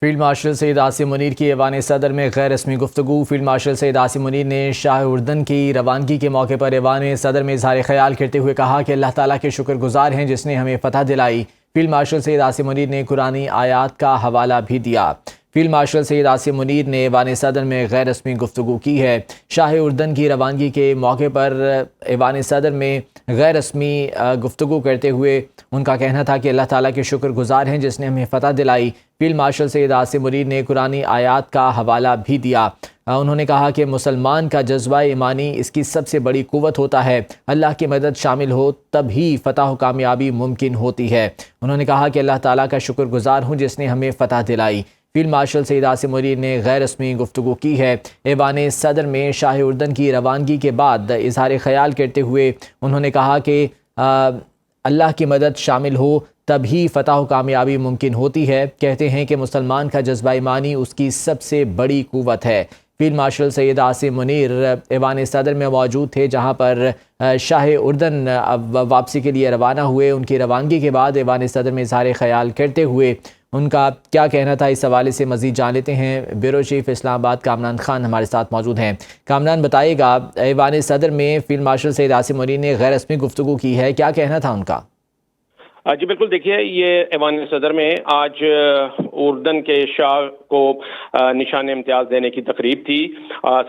Field marshal Syed Asim Munir کی ایوان صدر میں غیر رسمی گفتگو۔ فیلڈ مارشل سید عاصم منیر نے شاہ اردن کی روانگی کے موقع پر ایوان صدر میں اظہار خیال کرتے ہوئے کہا کہ اللہ تعالیٰ کے شکر گزار ہیں جس نے ہمیں فتح دلائی۔ فیلڈ مارشل سید عاصم منیر نے قرآنی آیات کا حوالہ بھی دیا۔ فیلڈ مارشل سید عاصم منیر نے ایوان صدر میں غیر رسمی گفتگو کی ہے۔ شاہ اردن کی روانگی کے موقع پر ایوان صدر میں غیر رسمی گفتگو کرتے ہوئے ان کا کہنا تھا کہ اللہ تعالیٰ کے شکر گزار ہیں جس نے ہمیں فتح دلائی۔ فیلڈ مارشل سید عاصم منیر نے قرآنی آیات کا حوالہ بھی دیا۔ انہوں نے کہا کہ مسلمان کا جذبہ ایمانی اس کی سب سے بڑی قوت ہوتا ہے۔ اللہ کی مدد شامل ہو تب ہی فتح و کامیابی ممکن ہوتی ہے۔ انہوں نے کہا کہ اللہ تعالیٰ کا شکر گزار ہوں جس نے ہمیں فتح دلائی۔ فیلڈ مارشل سید عاصم منیر نے غیر رسمی گفتگو کی ہے۔ ایوان صدر میں شاہ اردن کی روانگی کے بعد اظہار خیال کرتے ہوئے انہوں نے کہا کہ اللہ کی مدد شامل ہو تب ہی فتح و کامیابی ممکن ہوتی ہے۔ کہتے ہیں کہ مسلمان کا جذبہ ایمانی اس کی سب سے بڑی قوت ہے۔ فیلڈ مارشل سید عاصم منیر ایوان صدر میں موجود تھے جہاں پر شاہ اردن واپسی کے لیے روانہ ہوئے۔ ان کی روانگی کے بعد ایوان صدر میں اظہار خیال کرتے ہوئے ان کا کیا کہنا تھا، اس حوالے سے مزید جان لیتے ہیں۔ بیورو چیف اسلام آباد کامران خان ہمارے ساتھ موجود ہیں۔ کامران، بتائیے گا، ایوان صدر میں فیلڈ مارشل سید عاصم منیر نے غیر رسمی گفتگو کی ہے، کیا کہنا تھا ان کا؟ جی بالکل، دیکھیے یہ ایوان صدر میں آج اردن کے شاہ کو نشان امتیاز دینے کی تقریب تھی۔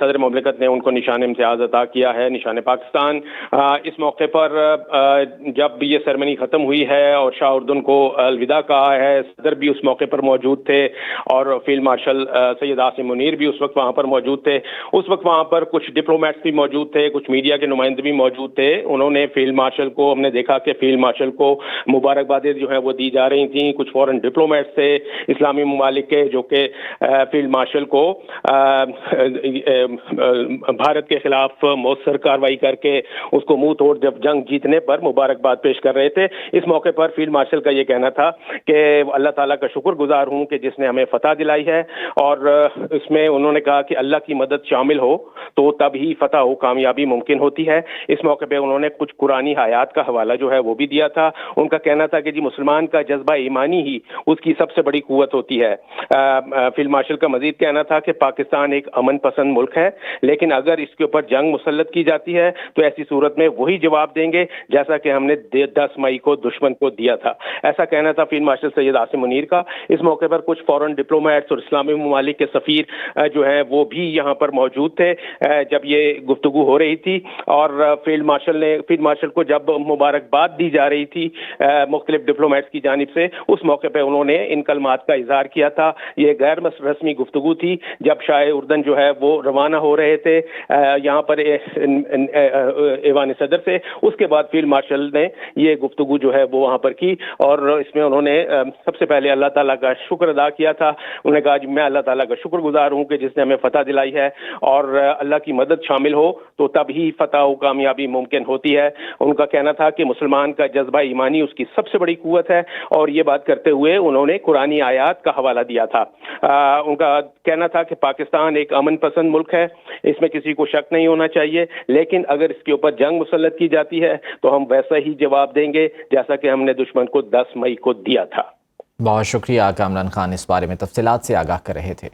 صدر مملکت نے ان کو نشان امتیاز عطا کیا ہے، نشان پاکستان۔ اس موقع پر جب یہ سیرمنی ختم ہوئی ہے اور شاہ اردن کو الوداع کہا ہے، صدر بھی اس موقع پر موجود تھے اور فیلڈ مارشل سید عاصم منیر بھی اس وقت وہاں پر موجود تھے۔ اس وقت وہاں پر کچھ ڈپلومیٹس بھی موجود تھے، کچھ میڈیا کے نمائندے بھی موجود تھے۔ انہوں نے فیلڈ مارشل کو، ہم نے دیکھا کہ فیلڈ مارشل کو مبارکبادیں جو ہیں وہ دی جا رہی تھیں۔ کچھ فورن ڈپلومیٹس تھے اسلامی ممالک کے جو کہ فیلڈ مارشل کو بھارت کے خلاف مؤثر کارروائی کر کے اس کو منہ توڑ جب جنگ جیتنے پر مبارکباد پیش کر رہے تھے۔ اس موقع پر فیلڈ مارشل کا یہ کہنا تھا کہ اللہ تعالیٰ کا شکر گزار ہوں کہ جس نے ہمیں فتح دلائی ہے، اور اس میں انہوں نے کہا کہ اللہ کی مدد شامل ہو تو تب ہی فتح و کامیابی ممکن ہوتی ہے۔ اس موقع پہ انہوں نے کچھ قرآنی آیات کا حوالہ جو ہے وہ بھی دیا تھا۔ ان کا کہنا تھا کہ جی مسلمان کا جذبہ ایمانی ہی اس کی سب سے بڑی قوت ہوتی ہے۔ فیلڈ مارشل کا مزید کہنا تھا کہ پاکستان ایک امن پسند ملک ہے، لیکن اگر اس کے اوپر جنگ مسلط کی جاتی ہے تو ایسی صورت میں وہی جواب دیں گے جیسا کہ ہم نے 10 مئی کو دشمن کو دیا تھا۔ ایسا کہنا تھا فیلڈ مارشل سید عاصم منیر کا۔ اس موقع پر کچھ فورن ڈپلومیٹس اور اسلامی ممالک کے سفیر جو ہیں وہ بھی یہاں پر موجود تھے جب یہ گفتگو ہو رہی تھی، اور فیلڈ مارشل کو جب مبارکباد دی جا رہی تھی مختلف ڈپلومیٹس کی جانب سے، اس موقع پہ انہوں نے ان کلمات کا اظہار کیا تھا۔ یہ غیر رسمی گفتگو تھی جب شاہ اردن جو ہے وہ روانہ ہو رہے تھے یہاں پر ایوان صدر سے۔ اس کے بعد فیلڈ مارشل نے یہ گفتگو جو ہے وہ وہاں پر کی، اور اس میں انہوں نے سب سے پہلے اللہ تعالیٰ کا شکر ادا کیا تھا۔ انہوں نے کہا کہ میں اللہ تعالیٰ کا شکر گزار ہوں کہ جس نے ہمیں فتح دلائی ہے، اور اللہ کی مدد شامل ہو تو تب ہی فتح و کامیابی ممکن ہوتی ہے۔ ان کا کہنا تھا کہ مسلمان کا جذبہ ایمانی اس کی سب سے بڑی قوت ہے، اور یہ بات کرتے ہوئے انہوں نے قرآنی آیات کا حوالہ دیا تھا۔ ان کا کہنا تھا کہ پاکستان ایک امن پسند ملک ہے، اس میں کسی کو شک نہیں ہونا چاہیے، لیکن اگر اس کے اوپر جنگ مسلط کی جاتی ہے تو ہم ویسا ہی جواب دیں گے جیسا کہ ہم نے دشمن کو 10 مئی کو دیا تھا۔ بہت شکریہ کامران خان، اس بارے میں تفصیلات سے آگاہ کر رہے تھے۔